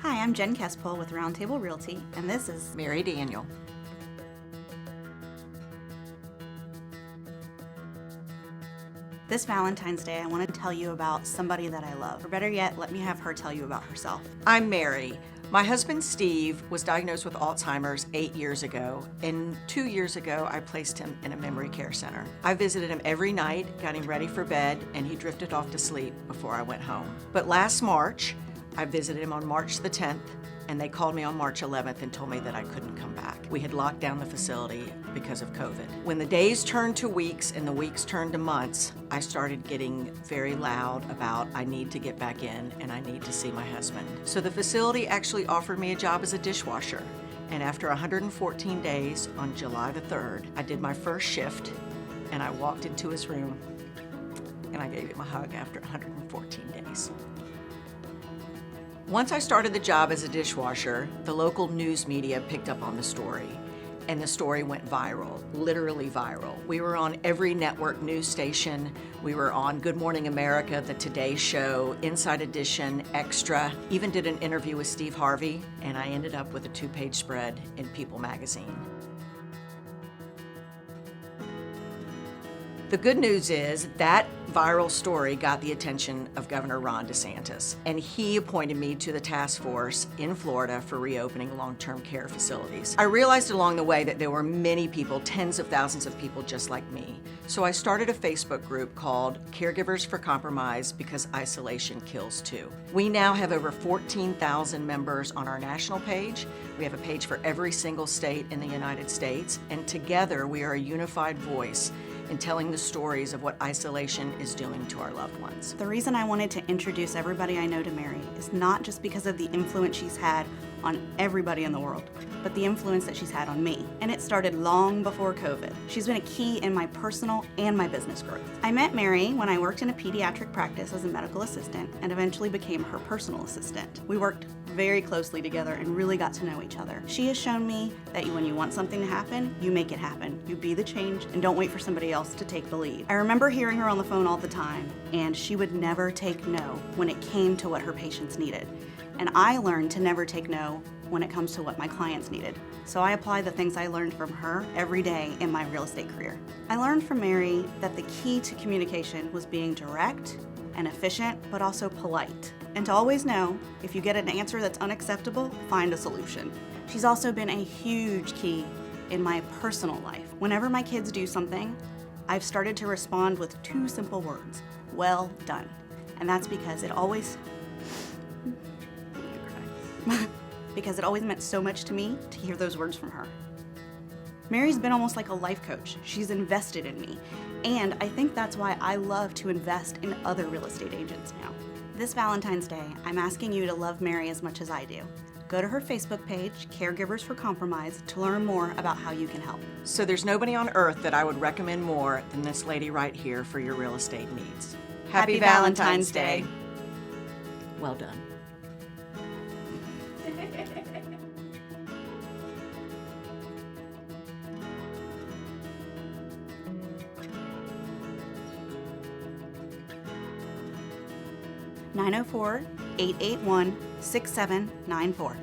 Hi, I'm Jen Kespohl with Roundtable Realty, and this is Mary Daniel. This Valentine's Day. I want to tell you about somebody that I love. Or better yet, let me have her tell you about herself. I'm Mary. My husband Steve was diagnosed with Alzheimer's 8 years ago, and 2 years ago I placed him in a memory care center. I visited him every night, got him ready for bed, and he drifted off to sleep before I went home. But last March, I visited him on March the 10th, and they called me on March 11th and told me that I couldn't come back. We had locked down the facility because of COVID. When the days turned to weeks and the weeks turned to months, I started getting very loud about I need to get back in and I need to see my husband. So the facility actually offered me a job as a dishwasher. And after 114 days, on July the 3rd, I did my first shift and I walked into his room and I gave him a hug after 114 days. Once I started the job as a dishwasher, the local news media picked up on the story, and the story went viral, literally viral. We were on every network news station. We were on Good Morning America, the Today Show, Inside Edition, Extra, even did an interview with Steve Harvey, and I ended up with a 2-page spread in People magazine. The good news is that viral story got the attention of Governor Ron DeSantis, and he appointed me to the task force in Florida for reopening long-term care facilities. I realized along the way that there were many people, tens of thousands of people just like me. So I started a Facebook group called Caregivers for Compromise because isolation kills too. We now have over 14,000 members on our national page. We have a page for every single state in the United States, and together we are a unified voice in telling the stories of what isolation is doing to our loved ones. The reason I wanted to introduce everybody I know to Mary is not just because of the influence she's had on everybody in the world, but the influence that she's had on me. And it started long before COVID. She's been a key in my personal and my business growth. I met Mary when I worked in a pediatric practice as a medical assistant and eventually became her personal assistant. We worked very closely together and really got to know each other. She has shown me that when you want something to happen, you make it happen. You be the change and don't wait for somebody else to take the lead. I remember hearing her on the phone all the time, and she would never take no when it came to what her patients needed. And I learned to never take no when it comes to what my clients needed. So I apply the things I learned from her every day in my real estate career. I learned from Mary that the key to communication was being direct and efficient, but also polite. And to always know, if you get an answer that's unacceptable, find a solution. She's also been a huge key in my personal life. Whenever my kids do something, I've started to respond with 2 simple words: well done. And that's because it always meant so much to me to hear those words from her. Mary's been almost like a life coach. She's invested in me. And I think that's why I love to invest in other real estate agents now. This Valentine's Day, I'm asking you to love Mary as much as I do. Go to her Facebook page, Caregivers for Compromise, to learn more about how you can help. So there's nobody on earth that I would recommend more than this lady right here for your real estate needs. Happy Valentine's Day. Well done. (904-881-6794).